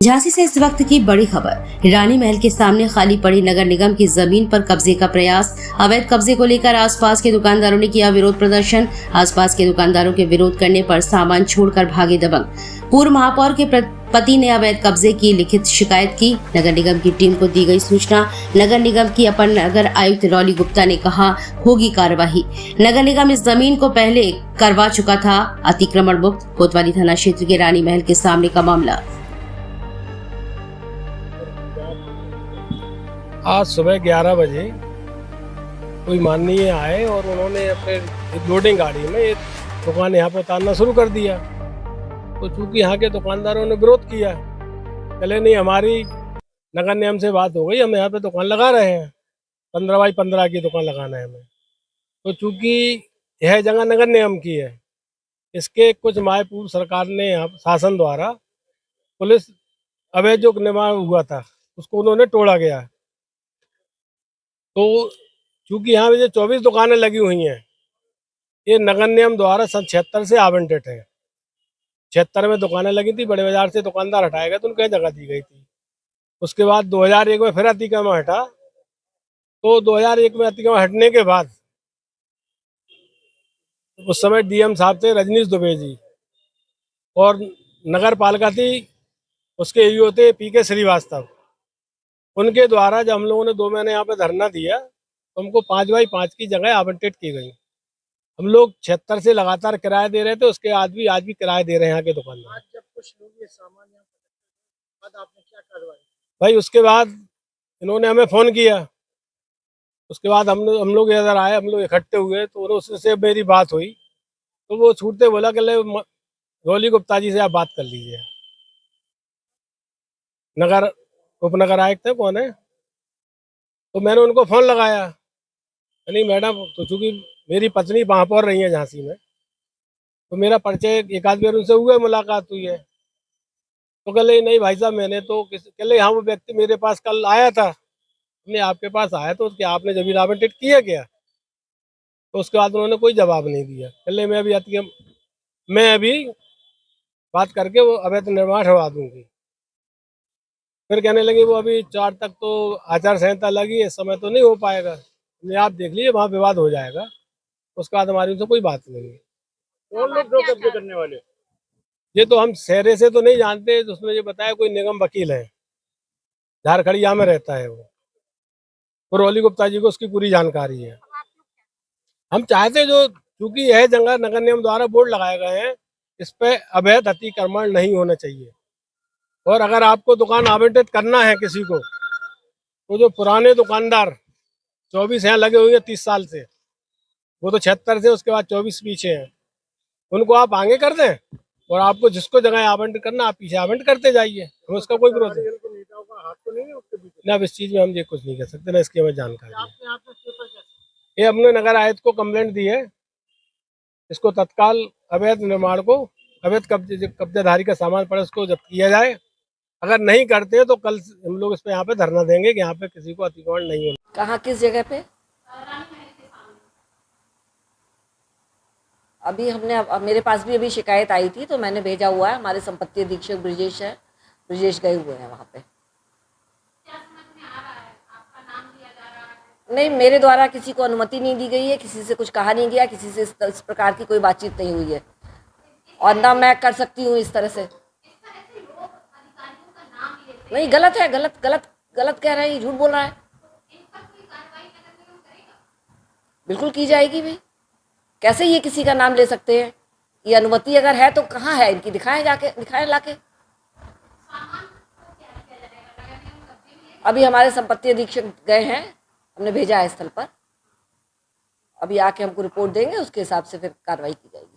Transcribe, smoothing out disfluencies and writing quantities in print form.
झांसी से इस वक्त की बड़ी खबर। रानी महल के सामने खाली पड़ी नगर निगम की जमीन पर कब्जे का प्रयास। अवैध कब्जे को लेकर आसपास के दुकानदारों ने किया विरोध प्रदर्शन। आसपास के दुकानदारों के विरोध करने पर सामान छोड़कर भागे दबंग। पूर्व महापौर के पति ने अवैध कब्जे की लिखित शिकायत की। नगर निगम की टीम को दी गई सूचना। नगर निगम की अपर नगर आयुक्त रॉली गुप्ता ने कहा होगी कार्यवाही। नगर निगम इस जमीन को पहले करवा चुका था अतिक्रमण मुक्त। कोतवाली थाना क्षेत्र के रानी महल के सामने का मामला। आज सुबह 11 बजे कोई माननीय आए और उन्होंने अपने लोडिंग गाड़ी में एक दुकान यहाँ पर उतारना शुरू कर दिया। तो चूंकि यहाँ के दुकानदारों ने विरोध किया, चले नहीं हमारी नगर निगम से बात हो गई, हम यहाँ पे दुकान लगा रहे हैं, 15x15 की दुकान लगाना है हमें। तो चूंकि यह जगह नगर निगम की है, इसके कुछ माह पूर्व सरकार ने यहाँ शासन द्वारा पुलिस अवैध जो निर्माण हुआ था उसको उन्होंने तोड़ा गया। तो चूंकि यहाँ पे जो 24 दुकानें लगी हुई हैं, ये नगर निगम द्वारा सन 76 से आवंटित है। 76 में दुकानें लगी थी, बड़े बाजार से दुकानदार हटाए गए तो उनको जगह दी गई थी। उसके बाद 2001 में फिर अतिक्रमण हटा। तो 2001 में अतिक्रमण हटने के बाद उस समय डीएम साहब थे रजनीश दुबे जी, और नगर पालिका थी, उसके ईओ थे पीके श्रीवास्तव। उनके द्वारा जब हम लोगों ने 2 महीने यहाँ पे धरना दिया तो हमको 5x5 की जगह आवंटित की गई। हम लोग 76 से लगातार किराया दे रहे थे, उसके आज भी किराया दे रहे हैं यहाँ के दुकानदार। आज जब कुछ लोग ये सामान यहाँ बाद आपने क्या कार्रवाई? भाई उसके बाद इन्होंने हमें फ़ोन किया। उसके बाद हम लोग इधर आए, हम लोग इकट्ठे हुए तो उससे मेरी बात हुई। तो वो छूटते बोला कि ले रॉली गुप्ता जी से आप बात कर लीजिए। नगर उपनगर आयुक्त है, कौन है? तो मैंने उनको फ़ोन लगाया, नहीं मैडम, तो चूँकि मेरी पत्नी महापौर रही है झांसी में, तो मेरा परिचय एक आध बार उनसे हुआ, मुलाकात हुई है। तो कह नहीं भाई साहब, मैंने तो कह हाँ वो व्यक्ति मेरे पास कल आया था। नहीं आपके पास आया तो क्या आपने जमीन आवंटित किया क्या? तो उसके बाद उन्होंने कोई जवाब नहीं दिया। कह मैं अभी बात करके वो अवैध निर्माण हटवा दूंगी। फिर कहने लगे वो अभी 4 तक तो आचार संहिता लगी है, इस समय तो नहीं हो पाएगा, नहीं आप देख लीजिए वहाँ विवाद हो जाएगा। उसके बाद हमारी उनसे कोई बात नहीं है। कौन लोग जो कब्जे करने वाले? ये तो हम शहरे से तो नहीं जानते, तो उसने ये बताया कोई निगम वकील है, झारखड़िया में रहता है वो रॉली गुप्ता जी को उसकी पूरी जानकारी है। हम चाहते जो क्योंकि यह जगह नगर निगम द्वारा बोर्ड लगाए गए हैं, इस पे अवैध अतिक्रमण नहीं होना चाहिए। और अगर आपको दुकान आवंटित करना है किसी को, तो जो पुराने दुकानदार 24 यहाँ लगे हुए हैं 30 साल से, वो तो 76 से, उसके बाद 24 पीछे हैं, उनको आप आगे कर दें और आपको जिसको जगह आवंटित करना आप पीछे आवंटित करते जाइए, हमें उसका कोई विरोध नहीं। नेताओं का हाथ तो नहीं है उसके पीछे? ना, इस चीज में हम ये कुछ नहीं कर सकते, ना इसकी हमें जानकारी है। ये हमने नगर आयुक्त को कंप्लेंट दी है, इसको तत्काल अवैध निर्माण को, अवैध कब्जाधारी का सामान पड़े उसको जब्त किया जाए। अगर नहीं करते तो कल हम लोग इस पे यहाँ पे धरना देंगे कि यहाँ पे किसी को अतिक्रमण नहीं होना। कहाँ, किस जगह पे? अभी हमने अब मेरे पास भी अभी शिकायत आई थी तो मैंने भेजा हुआ है। हमारे संपत्ति अधीक्षक ब्रिजेश है, ब्रिजेश गए हुए हैं वहाँ पे। नहीं, मेरे द्वारा किसी को अनुमति नहीं दी गई है, किसी से कुछ कहा नहीं गया, किसी से इस प्रकार की कोई बातचीत नहीं हुई है, और ना मैं कर सकती हूँ इस तरह से। नहीं, गलत है, गलत गलत गलत कह रहा है, झूठ बोल रहा है। बिल्कुल की जाएगी भी। कैसे ये किसी का नाम ले सकते हैं? ये अनुमति अगर है तो कहाँ है इनकी? दिखाएं, जाके दिखाएं लाके। अभी हमारे संपत्ति अधीक्षक गए हैं, हमने भेजा है स्थल पर। अभी आके हमको रिपोर्ट देंगे, उसके हिसाब से फिर कार्रवाई की जाएगी।